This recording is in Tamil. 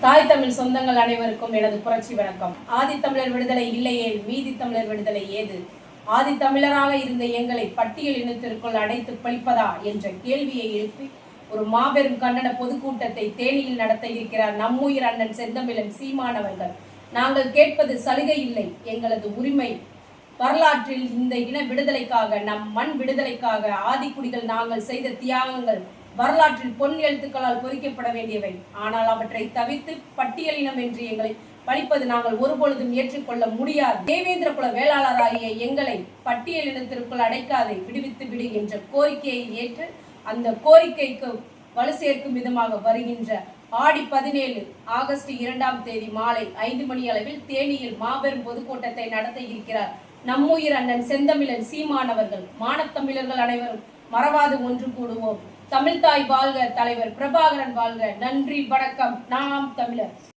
தாய் தமிழ் சொந்தங்கள் அனைவருக்கும் எனது புரட்சி வணக்கம். ஆதித்தமிழர் விடுதலை இல்லையே மீதி தமிழர் விடுதலை ஏது? ஆதித்தமிழராக இருந்த எங்களை பட்டியல் இனத்திற்குள் அடைத்து பழிப்பதா என்ற கேள்வியை எழுப்பி ஒரு மாபெரும் கண்டன பொதுக்கூட்டத்தை தேனியில் நடத்த இருக்கிறார் நம்முயிர் அண்ணன் செந்தமிழன் சீமானவர்கள். நாங்கள் கேட்பது சலுகை இல்லை, எங்களது உரிமை. வரலாற்றில் இந்த இன விடுதலைக்காக, நம் மண் விடுதலைக்காக ஆதிக்குடிகள் நாங்கள் செய்த தியாகங்கள் வரலாற்றில் பொன் எழுத்துக்களால் பொறிக்கப்பட வேண்டியவை. ஆனால் அவற்றை தவிர்த்து பட்டியலினம் என்று எங்களை பழிப்பது நாங்கள் ஒருபொழுதும் ஏற்றுக்கொள்ள முடியாது. தேவேந்திர குல வேளாளராகிய எங்களை பட்டியலினத்திற்குள் அடைக்காதை, விடுவித்து விடு என்ற கோரிக்கையை ஏற்று அந்த கோரிக்கைக்கு வலு சேர்க்கும் விதமாக வருகின்ற ஆடி 17 ஆகஸ்ட் 2ஆம் தேதி மாலை 5 மணி அளவில் தேனியில் மாபெரும் பொதுக்கூட்டத்தை நடத்த இருக்கிறார் நம்முயிர் அண்ணன் செந்தமிழன் சீமானவர்கள். மானத்தமிழர்கள் அனைவரும் மறவாது ஒன்று கூடுவோம். தமிழ்தாய் வாழ்க, தலைவர் பிரபாகரன் வாழ்க. நன்றி, வணக்கம். நாம் தமிழர்.